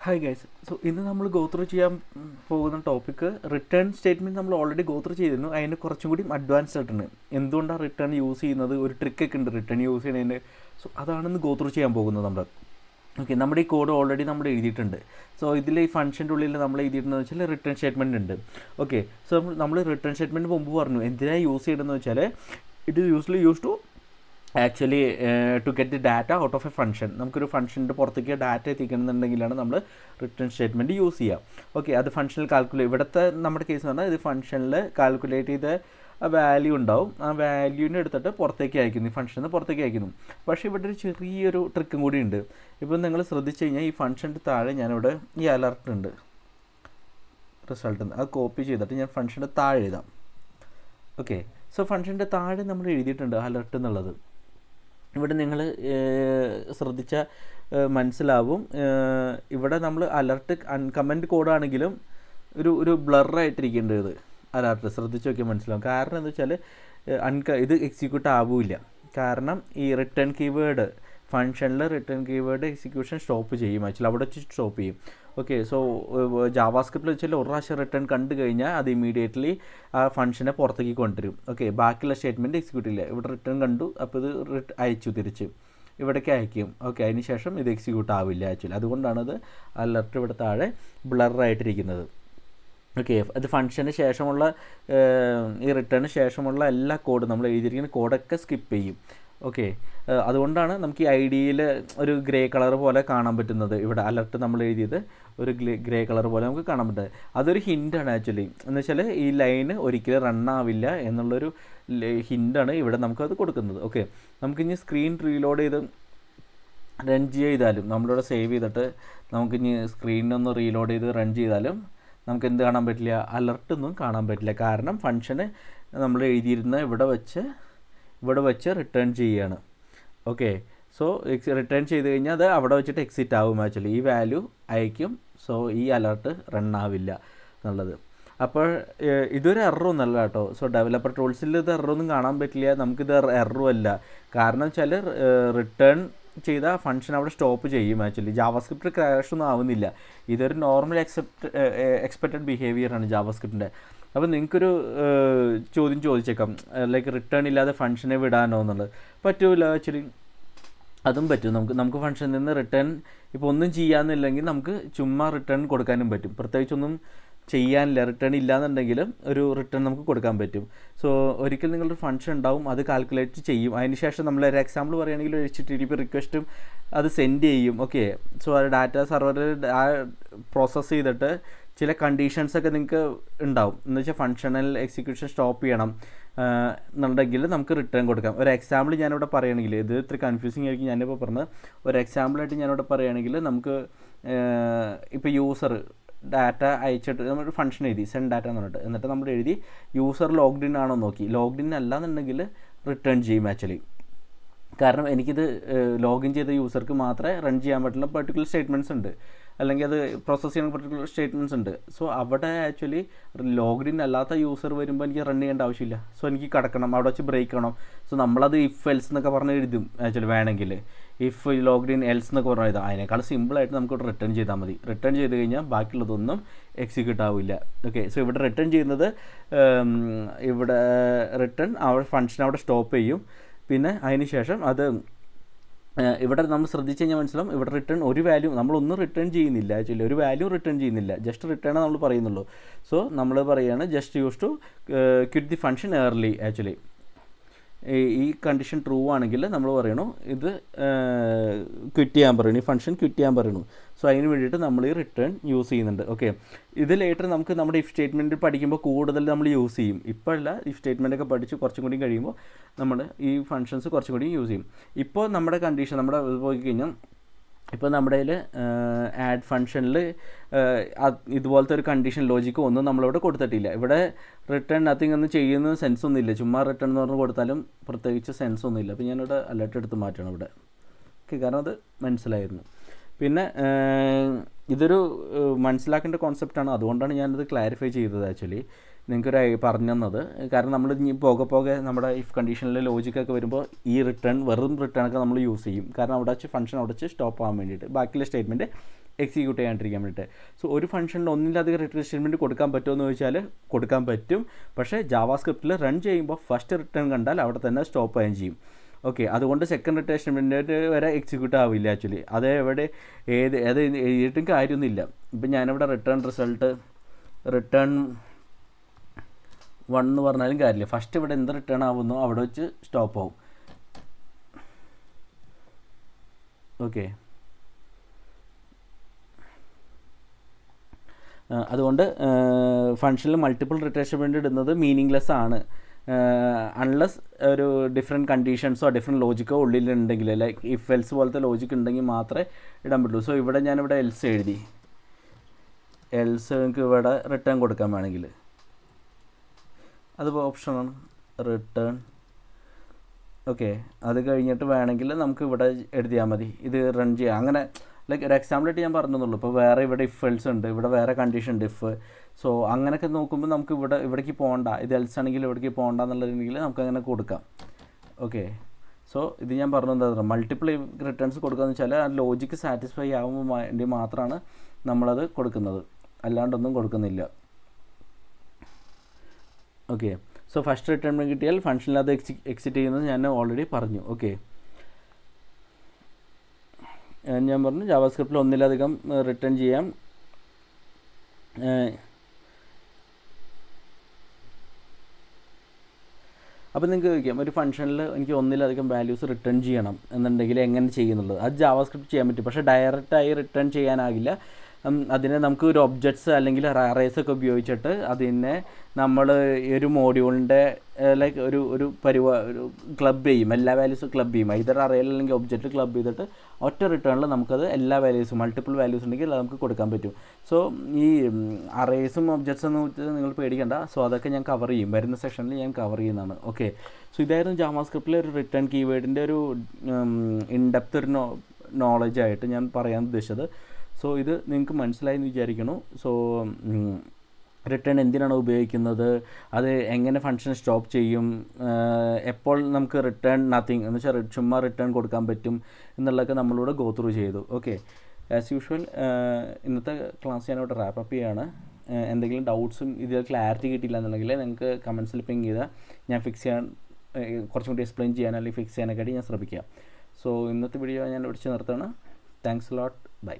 Hi guys. ഇന്ന് നമ്മൾ go through ചെയ്യാൻ പോകുന്ന ടോപ്പിക്ക് റിട്ടേൺ സ്റ്റേറ്റ്മെൻറ്റ്. നമ്മൾ ഓൾറെഡി ഗോ ത്രൂ ചെയ്തിരുന്നു. അതിന് കുറച്ചും കൂടി അഡ്വാൻസ്ഡ് ആയിട്ടാണ്. എന്തുകൊണ്ടാണ് റിട്ടേൺ യൂസ് ചെയ്യുന്നത്, ഒരു ട്രിക്കൊക്കെ ഉണ്ട് റിട്ടേൺ യൂസ് ചെയ്യുന്നതിന്. അതാണെന്ന് ഗോ ത്രൂ ചെയ്യാൻ പോകുന്നത് നമ്മൾ. ഓക്കെ, നമ്മുടെ ഈ കോഡ് ഓൾറെഡി നമ്മൾ എഴുതിയിട്ടുണ്ട്. ഇതിൽ ഈ ഫംഗ്ഷൻ്റെ ഉള്ളിൽ നമ്മൾ എഴുതിയിട്ടുണ്ടെന്ന് വെച്ചാൽ റിട്ടേൺ സ്റ്റേറ്റ്മെൻറ്റ് ഉണ്ട്. ഓക്കെ, നമ്മൾ റിട്ടേൺ സ്റ്റേറ്റ്മെൻറ്റ് മുമ്പ് പറഞ്ഞു എന്തിനാണ് യൂസ് ചെയ്യണമെന്ന് വെച്ചാൽ it is usually use to actually to get the data out of a function. നമുക്കൊരു ഫംഗ്ഷൻ്റെ പുറത്തേക്ക് ഡാറ്റ എത്തിക്കണമെന്നുണ്ടെങ്കിലാണ് നമ്മൾ റിട്ടേൺ സ്റ്റേറ്റ്മെൻറ്റ് യൂസ് ചെയ്യുക. ഓക്കെ, അത് ഫംഗ്ഷനിൽ ഇവിടുത്തെ നമ്മുടെ കേസ് എന്ന് പറഞ്ഞാൽ ഇത് ഫംഗ്ഷനിൽ കാൽക്കുലേറ്റ് ചെയ്ത വാല്യൂ ഉണ്ടാവും. ആ വാല്യൂവിനെ എടുത്തിട്ട് പുറത്തേക്ക് അയക്കുന്നു, ഈ ഫംഗ്ഷനിൽ നിന്ന് പുറത്തേക്ക് അയക്കുന്നു. പക്ഷേ ഇവിടെ ഒരു ചെറിയൊരു ട്രിക്കും കൂടി ഉണ്ട്. ഇപ്പോൾ നിങ്ങൾ ശ്രദ്ധിച്ചു കഴിഞ്ഞാൽ ഈ ഫംഗ്ഷൻ്റെ താഴെ ഞാനിവിടെ ഈ അലർട്ട് ഉണ്ട്, റിസൾട്ട് അത് കോപ്പി ചെയ്തിട്ട് ഞാൻ ഫംഗ്ഷൻ്റെ താഴെ എഴുതാം. ഓക്കെ, ഫംഗ്ഷൻ്റെ താഴെ നമ്മൾ എഴുതിയിട്ടുണ്ട് അലർട്ട് എന്നുള്ളത്. ഇവിടെ നിങ്ങൾ ശ്രദ്ധിച്ച മനസ്സിലാവും. ഇവിടെ നമ്മൾ അലർട്ട് കമൻറ്റ് കോഡാണെങ്കിലും ഒരു ബ്ലറായിട്ടിരിക്കേണ്ടത് അലർട്ട് ശ്രദ്ധിച്ച് നോക്കിയാൽ മനസ്സിലാവും. കാരണം എന്താ വെച്ചാൽ ഇത് എക്സിക്യൂട്ട് ആവില്ല. കാരണം ഈ റിട്ടേൺ കീവേഡ് ഫംഗ്ഷനിൽ റിട്ടേൺ കീവേഡ് എക്സിക്യൂഷൻ സ്റ്റോപ്പ് ചെയ്യും. ആക്ച്വലി അവിടെ വെച്ച് സ്റ്റോപ്പ് ചെയ്യും. ഓക്കെ, ജാവാസ്ക്രിപ്റ്റിൽ വെച്ചാൽ ഒരു പ്രാവശ്യം റിട്ടേൺ കണ്ടു കഴിഞ്ഞാൽ അത് ഇമീഡിയറ്റ്ലി ആ ഫംഗ്ഷനെ പുറത്തേക്ക് കൊണ്ടുവരും. ഓക്കെ, ബാക്കിയുള്ള സ്റ്റേറ്റ്മെൻറ്റ് എക്സിക്യൂട്ട് ചെയ്യില്ല. ഇവിടെ റിട്ടേൺ കണ്ടു, അപ്പോൾ ഇത് അയച്ചു തിരിച്ച് ഇവിടേക്ക് അയക്കും. ഓക്കെ, അതിന് ശേഷം ഇത് എക്സിക്യൂട്ട് ആവില്ല ആക്ച്വലി. അതുകൊണ്ടാണത് അലർട്ട് ഇവിടെ താഴെ ബ്ലറായിട്ടിരിക്കുന്നത്. ഓക്കെ, അത് ഫംഗ്ഷന് ശേഷമുള്ള ഈ റിട്ടേണിന് ശേഷമുള്ള എല്ലാ കോഡും നമ്മൾ എഴുതിയിരിക്കുന്ന കോഡൊക്കെ സ്കിപ്പ് ചെയ്യും. ഓക്കെ, അതുകൊണ്ടാണ് നമുക്ക് ഈ ഐഡിയിൽ ഒരു ഗ്രേ കളർ പോലെ കാണാൻ പറ്റുന്നത്. ഇവിടെ അലർട്ട് നമ്മൾ എഴുതിയത് ഒരു ഗ്രേ കളർ പോലെ നമുക്ക് കാണാൻ പറ്റുന്നത്. അതൊരു ഹിൻ്റാണ് ആക്ച്വലി. എന്ന് വെച്ചാൽ ഈ ലൈന് ഒരിക്കലും റണ്ണാവില്ല എന്നുള്ളൊരു ഹിൻ്റാണ് ഇവിടെ നമുക്കത് കൊടുക്കുന്നത്. ഓക്കെ, നമുക്കിനി സ്ക്രീൻ റീലോഡ് ചെയ്ത് റൺ ചെയ്താലും നമ്മളിവിടെ സേവ് ചെയ്തിട്ട് നമുക്കിനി സ്ക്രീനൊന്ന് റീലോഡ് ചെയ്ത് റൺ ചെയ്താലും നമുക്ക് എന്ത് കാണാൻ പറ്റില്ല, അലർട്ടൊന്നും കാണാൻ പറ്റില്ല. കാരണം ഫംഗ്ഷന് നമ്മൾ എഴുതിയിരുന്ന ഇവിടെ വെച്ച് റിട്ടേൺ ചെയ്യുകയാണ്. ഓക്കെ, റിട്ടേൺ ചെയ്ത് കഴിഞ്ഞാൽ അത് അവിടെ വെച്ചിട്ട് എക്സിറ്റ് ആവും ആക്ച്വലി. ഈ വാല്യൂ അയക്കും. ഈ അലർട്ട് റൺ ആവില്ല എന്നുള്ളത്. അപ്പോൾ ഇതൊരു എററൊന്നുമല്ല കേട്ടോ. ഡെവലപ്പർ ടൂൾസിൽ ഇത് എററൊന്നും കാണാൻ പറ്റില്ല. നമുക്കിത് എററും അല്ല. കാരണം വെച്ചാൽ റിട്ടേൺ ചെയ്ത ഫംഗ്ഷൻ അവിടെ സ്റ്റോപ്പ് ചെയ്യും ആക്ച്വലി. ജാവാസ്ക്രിപ്റ്റ് ക്രാഷൊന്നും ആവുന്നില്ല. ഇതൊരു നോർമൽ എക്സ്പെക്റ്റഡ് ബിഹേവിയറാണ് ജാവാസ്ക്രിപ്റ്റിൻ്റെ. അപ്പോൾ നിങ്ങൾക്കൊരു ചോദ്യം ചോദിച്ചേക്കാം, ലൈക്ക് റിട്ടേൺ ഇല്ലാതെ ഫംഗ്ഷനെ വിടാനോ എന്നുള്ളത്. പറ്റൂല ആക്ച്വലി. അതും പറ്റും. നമുക്ക് ഫംഗ്ഷനിൽ നിന്ന് റിട്ടേൺ ഇപ്പോൾ ഒന്നും ചെയ്യാമെന്നില്ലെങ്കിൽ നമുക്ക് ചുമ്മാ റിട്ടേൺ കൊടുക്കാനും പറ്റും. പ്രത്യേകിച്ചൊന്നും ചെയ്യാനില്ല, റിട്ടേൺ ഇല്ലയെന്നുണ്ടെങ്കിലും ഒരു റിട്ടേൺ നമുക്ക് കൊടുക്കാൻ പറ്റും. ഒരിക്കൽ നിങ്ങളുടെ ഫംഗ്ഷൻ ഉണ്ടാവും, അത് കാൽക്കുലേറ്റ് ചെയ്യും. അതിന് ശേഷം നമ്മളൊരു എക്സാമ്പിൾ പറയുകയാണെങ്കിൽ ഒരു HTTP റിക്വസ്റ്റും അത് സെൻഡ് ചെയ്യും. ഓക്കെ, അത് ഡാറ്റ സെർവറിൽ പ്രോസസ്സ് ചെയ്തിട്ട് ചില കണ്ടീഷൻസൊക്കെ നിങ്ങൾക്ക് ഉണ്ടാവും. എന്ന് വെച്ചാൽ ഫംഗ്ഷണൽ എക്സിക്യൂഷൻ സ്റ്റോപ്പ് ചെയ്യണം എന്നുണ്ടെങ്കിൽ നമുക്ക് റിട്ടേൺ കൊടുക്കാം. ഒരു എക്സാമ്പിൾ ഞാനിവിടെ പറയുകയാണെങ്കിൽ, ഇത് ഇത്ര കൺഫ്യൂസിങ് ആയിരിക്കും ഞാനിപ്പോൾ പറഞ്ഞത്. ഒരു എക്സാമ്പിളായിട്ട് ഞാനിവിടെ പറയുകയാണെങ്കിൽ, നമുക്ക് ഇപ്പോൾ യൂസർ ഡാറ്റ അയച്ചിട്ട് നമ്മളൊരു ഫംഗ്ഷൻ എഴുതി സെൻഡ് ഡാറ്റ എന്ന് പറഞ്ഞിട്ട്, എന്നിട്ട് നമ്മൾ എഴുതി യൂസർ ലോഗ്ഡ് ഇൻ ആണോ നോക്കി. ലോഗ്ഡ് ഇൻ അല്ല എന്നുണ്ടെങ്കിൽ റിട്ടേൺ ചെയ്യും ആക്ച്വലി. കാരണം എനിക്കിത് ലോഗിൻ ചെയ്ത യൂസർക്ക് മാത്രമേ റൺ ചെയ്യാൻ പറ്റുന്ന പെർട്ടിക്കുലർ സ്റ്റേറ്റ്മെൻറ്റ്സ് ഉണ്ട്, അല്ലെങ്കിൽ അത് പ്രോസസ്സ് ചെയ്യുന്ന പെർട്ടിക്കുലർ സ്റ്റേറ്റ്മെൻറ്റ്സ് ഉണ്ട്. അവിടെ ആക്ച്വലി ലോഗ്ഡ് ഇൻ അല്ലാത്ത യൂസർ വരുമ്പോൾ എനിക്ക് റൺ ചെയ്യേണ്ട ആവശ്യമില്ല. എനിക്ക് കിടക്കണം, അവിടെ വെച്ച് ബ്രേക്ക് ചെയ്യണം. നമ്മളത് ഇഫ് എൽസ് എന്നൊക്കെ പറഞ്ഞ് എഴുതും ആക്ച്വലി. വേണമെങ്കിൽ ഇഫ് ലോഗ്ഡ് ഇൻ എൽസ് എന്നൊക്കെ പറഞ്ഞാൽ എഴുതാം. അതിനേക്കാൾ സിമ്പിളായിട്ട് നമുക്ക് റിട്ടേൺ ചെയ്താൽ മതി. റിട്ടേൺ ചെയ്ത് കഴിഞ്ഞാൽ ബാക്കിയുള്ളതൊന്നും എക്സിക്യൂട്ട് ആവില്ല. ഓക്കെ, ഇവിടെ റിട്ടേൺ ചെയ്യുന്നത് ഇവിടെ റിട്ടേൺ അവിടെ ഫംഗ്ഷൻ അവിടെ സ്റ്റോപ്പ് ചെയ്യും. പിന്നെ അതിന് ശേഷം അത് ഇവിടെ നമ്മൾ ശ്രദ്ധിച്ച് കഴിഞ്ഞാൽ മനസ്സിലാവും, ഇവിടെ റിട്ടേൺ ഒരു വാല്യൂ നമ്മളൊന്നും റിട്ടേൺ ചെയ്യുന്നില്ല ആക്ച്വലി. ഒരു വാല്യൂ റിട്ടേൺ ചെയ്യുന്നില്ല, ജസ്റ്റ് റിട്ടേൺ നമ്മൾ പറയുന്നുള്ളൂ. നമ്മൾ പറയുകയാണ് just use to quit the function early actually. ഈ കണ്ടീഷൻ ട്രൂ ആണെങ്കിൽ നമ്മൾ പറയണു ഇത് ക്വിറ്റ് ചെയ്യാൻ പറയണു, ഈ ഫംഗ്ഷൻ ക്വിറ്റ് ചെയ്യാൻ പറയണു. അതിന് വേണ്ടിയിട്ട് നമ്മൾ ഈ റിട്ടേൺ യൂസ് ചെയ്യുന്നുണ്ട്. ഓക്കെ, ഇത് ലേറ്റർ നമുക്ക് നമ്മുടെ ഇഫ് സ്റ്റേറ്റ്മെൻറ്റ് പഠിക്കുമ്പോൾ കൂടുതൽ നമ്മൾ യൂസ് ചെയ്യും. ഇപ്പോഴല്ല, ഇഫ് സ്റ്റേറ്റ്മെൻറ്റൊക്കെ പഠിച്ച് കുറച്ചും കൂടി കഴിയുമ്പോൾ നമ്മൾ ഈ ഫംഗ്ഷൻസ് കുറച്ചും കൂടി യൂസ് ചെയ്യും. ഇപ്പോൾ നമ്മുടെ കണ്ടീഷൻ നമ്മുടെ പോയി കഴിഞ്ഞാൽ, ഇപ്പോൾ നമ്മുടെ കയ്യിൽ ആഡ് ഫംഗ്ഷനിൽ ഇതുപോലത്തെ ഒരു കണ്ടീഷൻ ലോജിക്ക് ഒന്നും നമ്മളിവിടെ കൊടുത്തിട്ടില്ല. ഇവിടെ റിട്ടേൺ നത്തിങ് ഒന്നും ചെയ്യുന്ന സെൻസ് ഒന്നുമില്ല. ചുമ്മാ റിട്ടേൺ എന്ന് പറഞ്ഞ് കൊടുത്താലും പ്രത്യേകിച്ച് സെൻസ് ഒന്നുമില്ല. അപ്പോൾ ഞാനിവിടെ അലർട്ട് എടുത്ത് മാറ്റണം ഇവിടെ. ഓക്കെ, കാരണം അത് മനസ്സിലായിരുന്നു. പിന്നെ ഇതൊരു മനസ്സിലാക്കേണ്ട കോൺസെപ്റ്റാണ്, അതുകൊണ്ടാണ് ഞാനത് ക്ലാരിഫൈ ചെയ്തത് ആക്ച്വലി. നിങ്ങൾക്കൊരു പറഞ്ഞു തന്നത്. കാരണം നമ്മൾ ഇനി പോകെ പോകെ നമ്മുടെ ഇഫ് കണ്ടീഷനിലെ ലോജിക്കൊക്കെ വരുമ്പോൾ ഈ വെറും റിട്ടേണൊക്കെ നമ്മൾ യൂസ് ചെയ്യും. കാരണം അവിടെ വെച്ച് ഫംഗ്ഷൻ അവിടെ വെച്ച് സ്റ്റോപ്പ് ആകാൻ വേണ്ടിയിട്ട്, ബാക്കിയുള്ള സ്റ്റേറ്റ്മെൻറ്റ് എക്സിക്യൂട്ട് ചെയ്യാണ്ടിരിക്കാൻ വേണ്ടിയിട്ട്. സോ ഒരു ഫംഗ്ഷനിൽ ഒന്നിലധികം റിട്ടേൺ സ്റ്റേറ്റ്മെൻറ്റ് കൊടുക്കാൻ പറ്റുമോ എന്ന് ചോദിച്ചാൽ കൊടുക്കാൻ പറ്റും. പക്ഷേ ജാവാസ്ക്രിപ്റ്റിൽ റൺ ചെയ്യുമ്പോൾ ഫസ്റ്റ് റിട്ടേൺ കണ്ടാൽ അവിടെ തന്നെ സ്റ്റോപ്പ് ആവുകയും ചെയ്യും. ഓക്കെ, അതുകൊണ്ട് സെക്കൻഡ് റിട്ടേൺ സ്റ്റേറ്റ്മെൻറ്റ് വരെ എക്സിക്യൂട്ട് ആവില്ല ആക്ച്വലി. അത് എവിടെ ഏത് എഴുതിയിട്ടും കാര്യമൊന്നുമില്ല. ഇപ്പം ഞാനിവിടെ റിട്ടേൺ റിസൾട്ട് റിട്ടേൺ 1 എന്ന് പറഞ്ഞാലും കാര്യമില്ല. ഫസ്റ്റ് ഇവിടെ എന്ത് റിട്ടേൺ ആവുന്നോ അവിടെ വെച്ച് സ്റ്റോപ്പ് ആവും. ഓക്കെ, അതുകൊണ്ട് ഫംഗ്ഷനിൽ മൾട്ടിപ്പിൾ റിട്ടേൺ സ്റ്റേറ്റ്മെൻറ്റ് ഇടുന്നത് മീനിങ്ലെസ് ആണ്, അൺലെസ് ഒരു ഡിഫറെൻറ്റ് കണ്ടീഷൻസോ ഡിഫറെൻറ്റ് ലോജിക്കോ ഉള്ളിലുണ്ടെങ്കിൽ, ലൈക്ക് ഇഫ് എൽസ് പോലത്തെ ലോജിക്ക് ഉണ്ടെങ്കിൽ മാത്രമേ ഇടാൻ പറ്റുള്ളൂ. സോ ഇവിടെ ഞാനിവിടെ എൽസ് എഴുതി. എൽസ് നിങ്ങൾക്ക് ഇവിടെ റിട്ടേൺ കൊടുക്കാൻ വേണമെങ്കിൽ അത് ഓപ്ഷനാണ് റിട്ടേൺ. ഓക്കെ, അത് കഴിഞ്ഞിട്ട് വേണമെങ്കിൽ നമുക്ക് ഇവിടെ എഴുതിയാൽ മതി ഇത് റൺ ചെയ്യാം. അങ്ങനെ ലൈക്ക് ഒരു എക്സാമ്പിളായിട്ട് ഞാൻ പറഞ്ഞെന്നുള്ളൂ. ഇപ്പോൾ വേറെ ഇവിടെ ഇഫ് എൽസ് ഉണ്ട്, ഇവിടെ വേറെ കണ്ടീഷൻ ഉണ്ട് ഇഫ്. സോ അങ്ങനെയൊക്കെ നോക്കുമ്പോൾ നമുക്ക് ഇവിടേക്ക് പോകണ്ട, ഇത് എൽസ് ആണെങ്കിൽ ഇവിടേക്ക് പോകണ്ട എന്നുള്ളതെങ്കിൽ നമുക്ക് അങ്ങനെ കൊടുക്കാം. ഓക്കെ, സോ ഇത് ഞാൻ പറഞ്ഞു എന്താ മൾട്ടിപ്പിൾ റിട്ടേൺസ് കൊടുക്കുകയെന്ന് വെച്ചാൽ ആ ലോജിക്ക് സാറ്റിസ്ഫൈ ആകുമ്പോൾ വേണ്ടി മാത്രമാണ് നമ്മളത് കൊടുക്കുന്നത്, അല്ലാണ്ടൊന്നും കൊടുക്കുന്നില്ല. ഓക്കെ, സോ ഫസ്റ്റ് റിട്ടേൺ കിട്ടിയാൽ ഫംഗ്ഷനിൽ അത് എക്സിറ്റ് ചെയ്യുന്നത് ഞാൻ ഓൾറെഡി പറഞ്ഞു. ഓക്കെ, ഞാൻ പറഞ്ഞു ജാവാസ്ക്രിപ്റ്റിൽ ഒന്നിലധികം റിട്ടേൺ ചെയ്യാം. അപ്പോൾ നിങ്ങൾക്ക് ചോദിക്കാം, ഒരു ഫംഗ്ഷനിൽ എനിക്ക് ഒന്നിലധികം വാല്യൂസ് റിട്ടേൺ ചെയ്യണം എന്നുണ്ടെങ്കിൽ എങ്ങനെ ചെയ്യുന്നുള്ളത്. അത് ജാവാസ്ക്രിപ്റ്റ് ചെയ്യാൻ പറ്റും, പക്ഷേ ഡയറക്റ്റായി റിട്ടേൺ ചെയ്യാനാകില്ല. അതിനെ നമുക്ക് ഒരു ഒബ്ജക്ട്സ് അല്ലെങ്കിൽ അറേസ് ഒക്കെ ഉപയോഗിച്ചിട്ട് അതിനെ നമ്മൾ ഈ ഒരു മോഡ്യൂളിൻ്റെ ലൈക്ക് ഒരു ക്ലബ് ചെയ്യും, എല്ലാ വാല്യൂസും ക്ലബ് ചെയ്യും. ഇതൊരു അറേയിൽ അല്ലെങ്കിൽ ഒബ്ജക്റ്റ് ക്ലബ് ചെയ്തിട്ട് ഒറ്റ റിട്ടേണിൽ നമുക്കത് എല്ലാ വാല്യൂസും മൾട്ടിപ്പിൾ വാല്യൂസ് ഉണ്ടെങ്കിൽ അത് നമുക്ക് കൊടുക്കാൻ പറ്റും. സോ ഈ അറേസും ഒബ്ജക്ട്സ് എന്ന് വെച്ചാൽ നിങ്ങൾ പേടിക്കേണ്ട. സോ അതൊക്കെ ഞാൻ കവർ ചെയ്യും, വരുന്ന സെഷനിൽ ഞാൻ കവർ ചെയ്യുന്നതാണ്. ഓക്കെ, സോ ഇതായിരുന്നു ജാവാസ്ക്രിപ്റ്റിലെ ഒരു റിട്ടേൺ കീവേഡിൻ്റെ ഒരു ഇൻഡെപ്ത് ഒരു നോളജ് ആയിട്ട് ഞാൻ പറയാൻ ഉദ്ദേശിച്ചത്. സോ ഇത് നിങ്ങൾക്ക് മനസ്സിലായി എന്ന് വിചാരിക്കുന്നു. സോ റിട്ടേൺ എന്തിനാണ് ഉപയോഗിക്കുന്നത്, അത് എങ്ങനെ ഫംഗ്ഷൻ സ്റ്റോപ്പ് ചെയ്യും, എപ്പോൾ നമുക്ക് റിട്ടേൺ നത്തിങ് എന്ന് വെച്ചാൽ ചുമ്മാ റിട്ടേൺ കൊടുക്കാൻ പറ്റും എന്നുള്ളതൊക്കെ നമ്മളിവിടെ ഗോ ത്രൂ ചെയ്തു. ഓക്കെ, ആസ് യൂഷ്വൽ ഇന്നത്തെ ക്ലാസ് ഞാനിവിടെ റാപ്പപ്പ് ചെയ്യുകയാണ്. എന്തെങ്കിലും ഡൗട്ട്സും ഇതിൽ ക്ലാരിറ്റി കിട്ടിയില്ല എന്നുണ്ടെങ്കിൽ നിങ്ങൾക്ക് കമൻസിൽ പിങ് ചെയ്താൽ ഞാൻ ഫിക്സ് ചെയ്യാൻ കുറച്ചും കൂടി എക്സ്പ്ലെയിൻ ചെയ്യാൻ അല്ലെങ്കിൽ ഫിക്സ് ചെയ്യാനൊക്കെ ഞാൻ ശ്രമിക്കാം. സോ ഇന്നത്തെ വീഡിയോ ഞാൻ വിളിച്ച് നിർത്തുകയാണ്. Thanks lot, by.